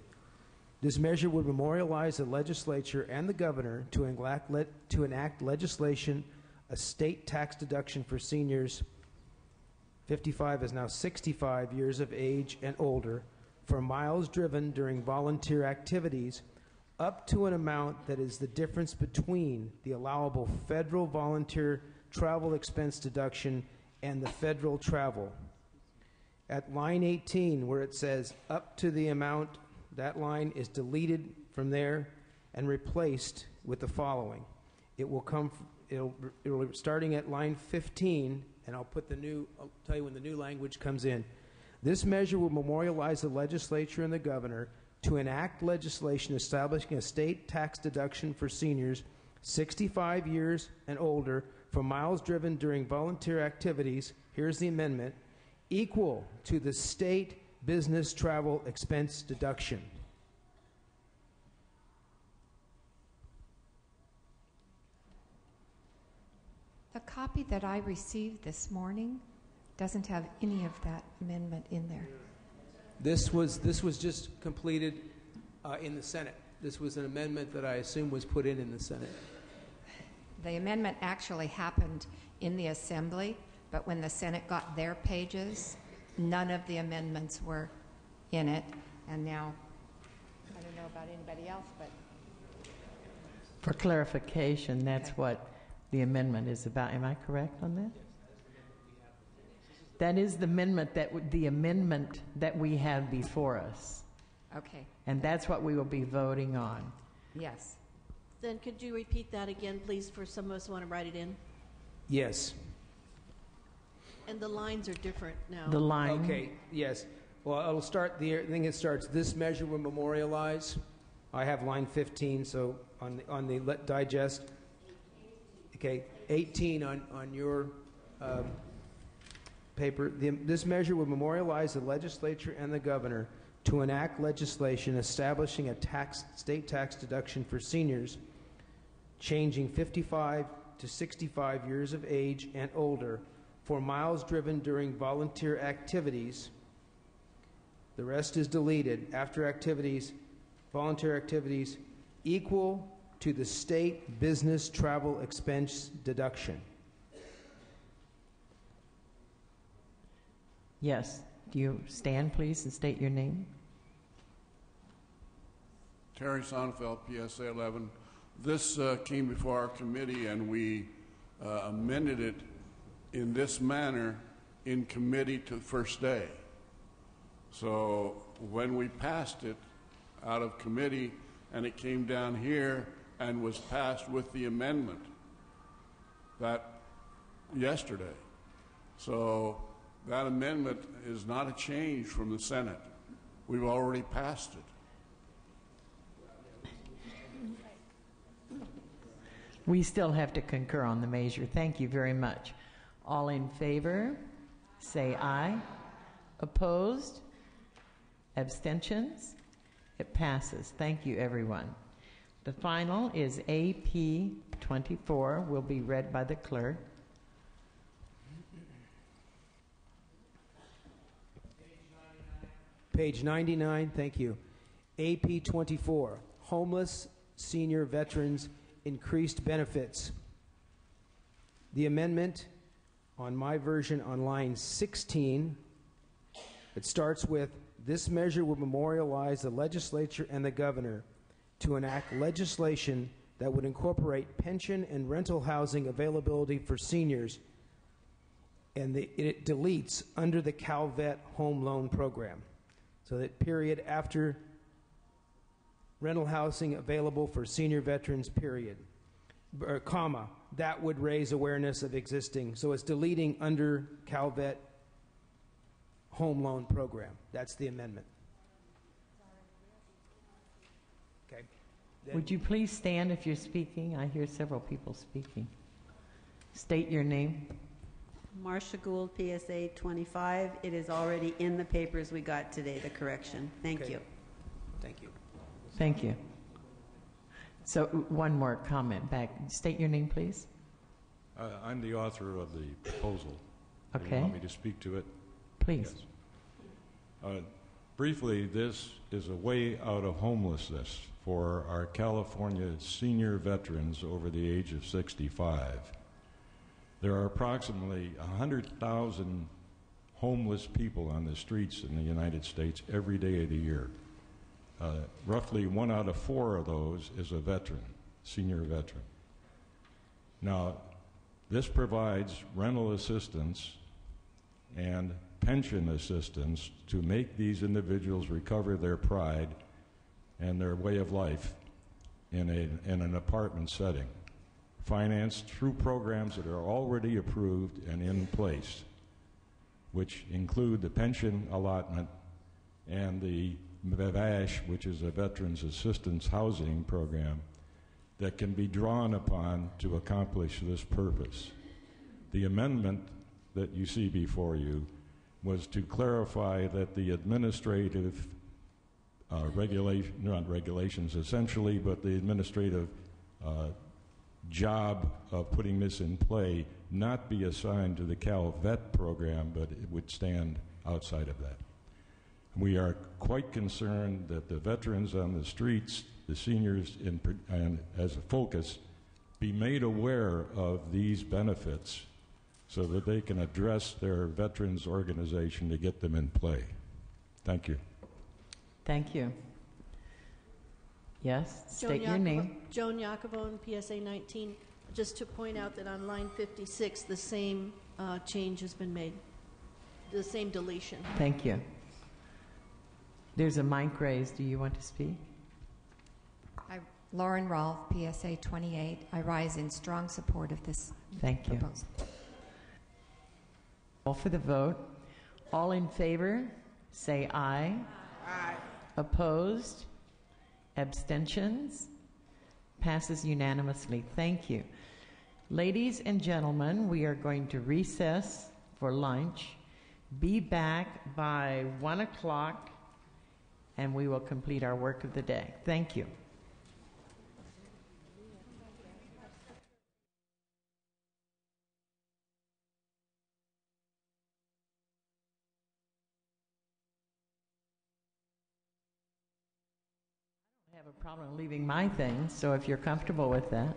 This measure would memorialize the legislature and the governor to enact legislation, a state tax deduction for seniors 55 is now 65 years of age and older for miles driven during volunteer activities up to an amount that is the difference between the allowable federal volunteer travel expense deduction and the federal travel. At line 18, where it says up to the amount, that line is deleted from there and replaced with the following. It'll starting at line 15, and I'll tell you when the new language comes in. This measure will memorialize the legislature and the governor to enact legislation establishing a state tax deduction for seniors 65 years and older for miles driven during volunteer activities, here's the amendment, equal to the state business travel expense deduction. The copy that I received this morning doesn't have any of that amendment in there. This was just completed in the Senate. This was an amendment that I assume was put in the Senate. The amendment actually happened in the Assembly, but when the Senate got their pages, none of the amendments were in it. And now, I don't know about anybody else, but... For clarification, that's what the amendment is about. Am I correct on that? That is the amendment that we have before us. Okay. And that's what we will be voting on. Yes. Then could you repeat that again, please, for some of us who want to write it in? Yes. And the lines are different now. The line? Okay, yes. Well, it'll start, the thing it starts, this measure will memorialize. I have line 15, so on the digest. Okay, 18 on your paper. This measure would memorialize the legislature and the governor to enact legislation establishing a state tax deduction for seniors changing 55 to 65 years of age and older for miles driven during volunteer activities. The rest is deleted. After activities, volunteer activities equal to the state business travel expense deduction. Yes. Do you stand, please, and state your name? Terry Sonnenfeld, PSA 11. This came before our committee, and we amended it in this manner in committee to the first day. So when we passed it out of committee and it came down here and was passed with the amendment that yesterday. So that amendment is not a change from the Senate. We've already passed it. We still have to concur on the measure. Thank you very much. All in favor, say aye. Opposed? Abstentions? It passes. Thank you, everyone. The final is AP 24, will be read by the clerk. Page 99, thank you. AP 24, homeless senior veterans increased benefits. The amendment on my version on line 16, it starts with, this measure would memorialize the legislature and the governor to enact legislation that would incorporate pension and rental housing availability for seniors, and it deletes under the CalVet home loan program. So that period after rental housing available for senior veterans, period, or comma, that would raise awareness of existing. So it's deleting under CalVet home loan program. That's the amendment. Okay. Would you please stand if you're speaking? I hear several people speaking. State your name. Marcia Gould, PSA 25. It is already in the papers we got today, the correction. Thank you. Thank you. Thank you. So one more comment back. State your name, please. I'm the author of the proposal. Okay. You want me to speak to it? Please. Yes. Briefly, this is a way out of homelessness for our California senior veterans over the age of 65. There are approximately 100,000 homeless people on the streets in the United States every day of the year. Roughly 1 out of 4 of those is a veteran, senior veteran. Now, this provides rental assistance and pension assistance to make these individuals recover their pride and their way of life in an apartment setting, financed through programs that are already approved and in place, which include the pension allotment and the VASH, which is a Veterans Assistance Housing Program that can be drawn upon to accomplish this purpose. The amendment that you see before you was to clarify that the administrative not regulations essentially, but the administrative job of putting this in play not be assigned to the CalVet program, but it would stand outside of that. We are quite concerned that the veterans on the streets, the seniors and as a focus, be made aware of these benefits so that they can address their veterans organization to get them in play. Thank you. Thank you. Yes, state your name. Joan Iacovone, PSA 19. Just to point out that on line 56, the same change has been made, the same deletion. Thank you. There's a mic raised. Do you want to speak? Lauren Rolfe, PSA 28. I rise in strong support of this Thank you. proposal. All for the vote. All in favor, say aye. Aye. Opposed? Abstentions? Passes unanimously. Thank you. Ladies and gentlemen, we are going to recess for lunch. Be back by 1 o'clock, and we will complete our work of the day. Thank you. I have a problem leaving my things, so if you're comfortable with that.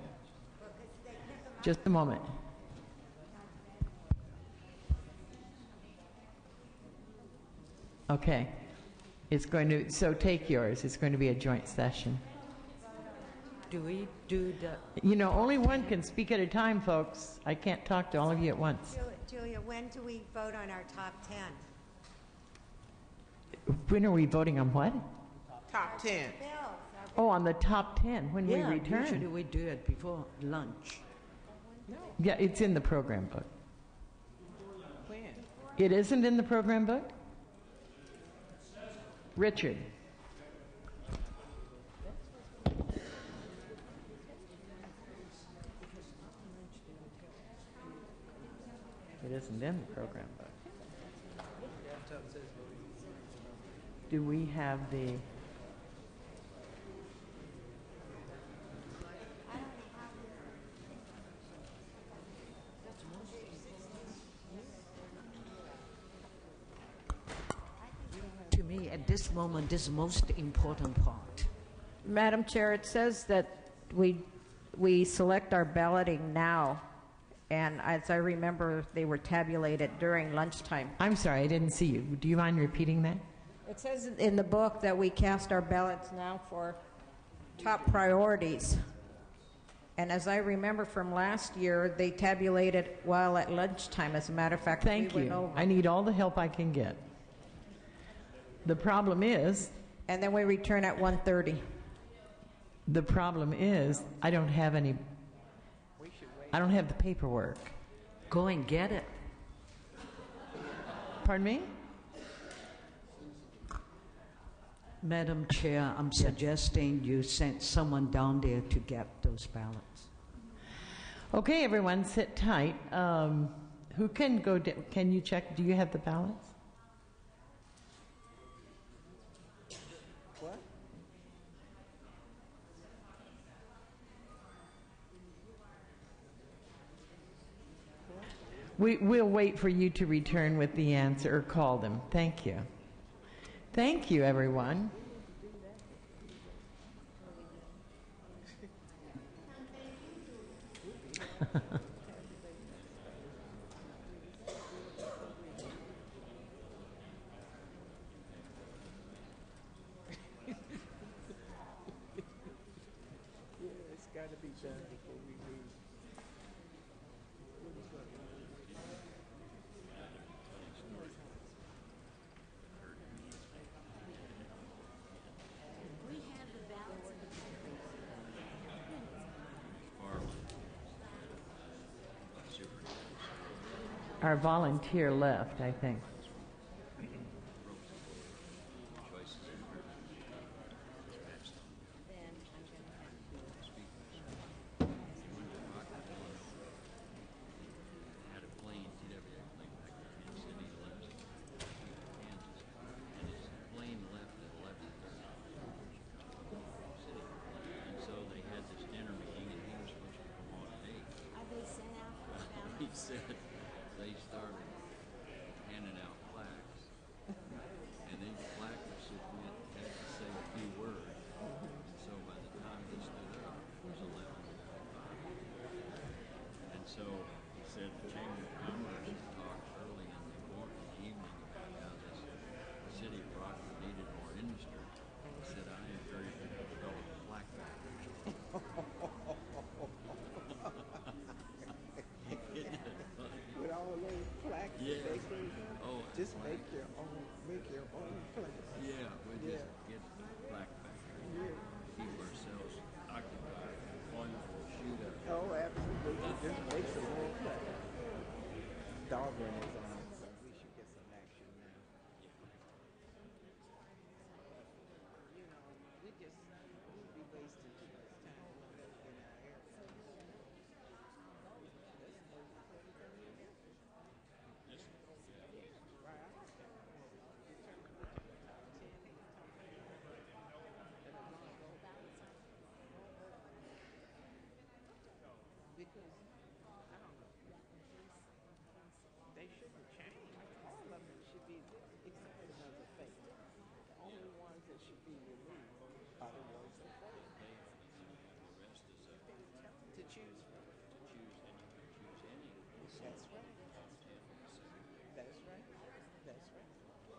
Just a moment. Okay. It's going to, so take yours. It's going to be a joint session. Do we do the... You know, only one can speak at a time, folks. I can't talk to all of you at once. Julia, when do we vote on our top 10? When are we voting on what? Top 10. Oh, on the top 10 when we Yeah, return. usually we do it before lunch. Yeah, it's in the program book. When? It isn't in the program book? Richard. It isn't in the program book. Do we have the... To me, at this moment, this is the most important part. Madam Chair, it says that we select our balloting now, and as I remember, they were tabulated during lunchtime. I'm sorry, I didn't see you. Do you mind repeating that? It says in the book that we cast our ballots now for top priorities. And as I remember from last year, they tabulated while at lunchtime. As a matter of fact, Thank we went you. over. I need all the help I can get. The problem is... And then we return at 1:30. The problem is, I don't have any... I don't have the paperwork. Go and get it. Pardon me? Madam Chair, I'm suggesting you send someone down there to get those ballots. Okay, everyone, sit tight. Who can go... Can you check? Do you have the ballots? What? We'll wait for you to return with the answer or call them. Thank you. Thank you, everyone. It's got to be done before we leave. Our volunteer left, I think. He said they started handing out plaques, and each plaque recipient had to say a few words. And so by the time he stood up, it was 11:45. And so he said the Chamber of Commerce talked early in the evening about how this city of Rockford needed more industry. He said, I encourage you to develop a plaque factory. With all those plaques Yeah. that they gave us, Oh, just plaque. make your own plaque. Yeah, we just get the black factory. Keep ourselves occupied. Wonderful shoot up. Oh, absolutely. Just make some more plaques. Dahlgren is on, so we should get some action now. The rest is up to choose from. To choose, and you can choose any. That's right. That's right. That's right. So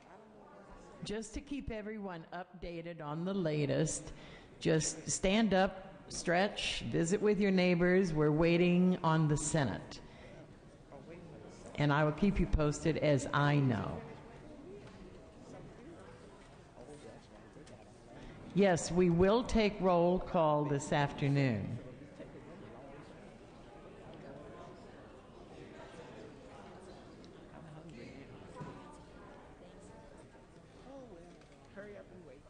I don't know what Just to keep everyone updated on the latest, just stand up, stretch, visit with your neighbors. We're waiting on the Senate. And I will keep you posted as I know. Yes, we will take roll call this afternoon. hurry up and wait.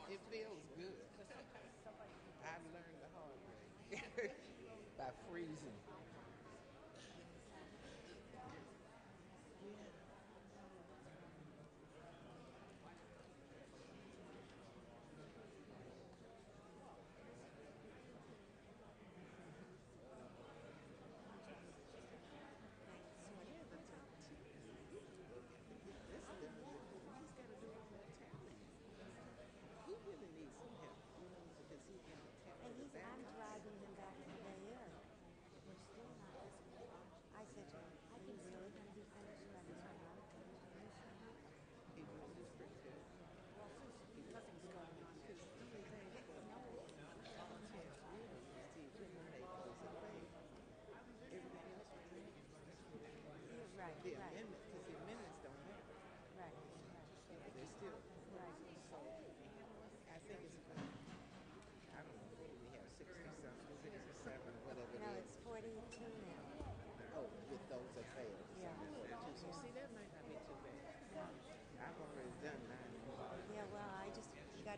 It feels good. I learned the hard way by freezing.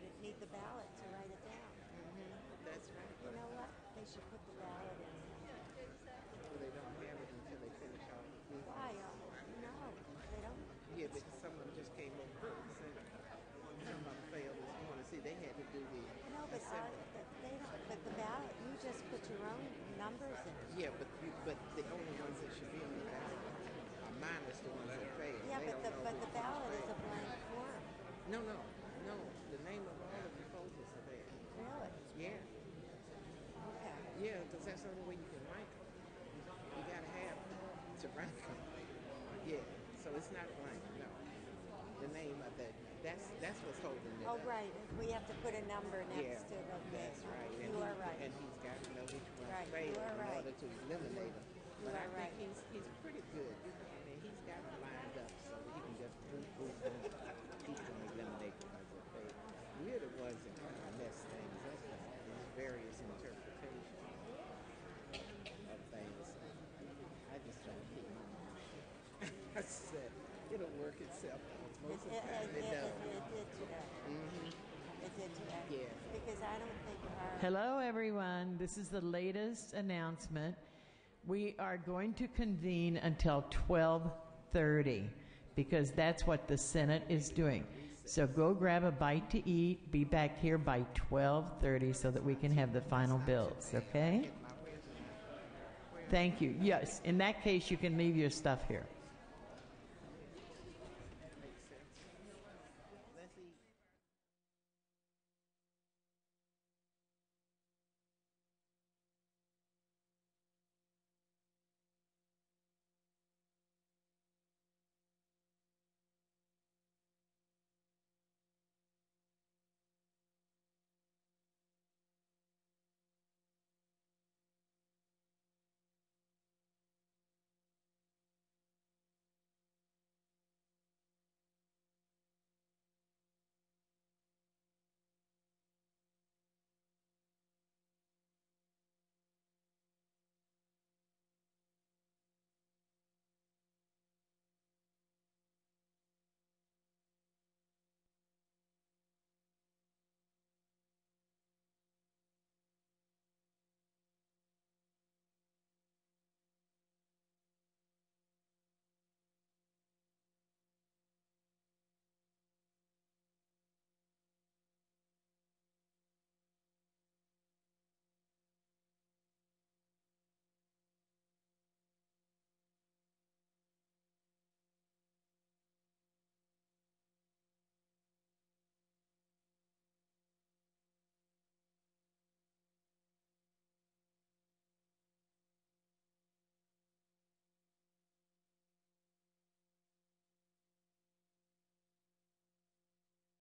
but it need the ballot to write it down. That's right. You know what? They should put the ballot in. Well, they don't have it until they finish all the business. Why? No, they don't. Yeah, but some of them just came over and said some of them failed this morning. See, they had to do the No, but they don't. But the ballot, you just put your own numbers in. yeah, but the only ones that should be on the ballot are minus the ones that failed. Yeah, They but don't know the which ballot ones is a failed. blank form. No. The name of all the proposals are there. Really? Yeah. Okay. Yeah, because that's the only way you can rank them. You got to have to rank them. Yeah. So it's not blank. No. The name of that's what's holding it Oh, up. right. We have to put a number next to the That's right. And You are right. And he's got to know which ones Right, failed you are in right. order to eliminate them. You But I are think right. he's pretty good. I mean, he's got them lined up so that he can just boom. He can eliminate them as they fail. We're the ones that kind of mess things up. These various interpretations of things. I just don't keep I said it'll work itself out. Most of the time it does. It did today. It did today. Yeah. Because I don't think our... Hello, everyone. This is the latest announcement. We are going to convene until 12:30 because that's what the Senate is doing. So go grab a bite to eat. Be back here by 12:30 so that we can have the final bills, okay? Thank you. Yes, in that case, you can leave your stuff here.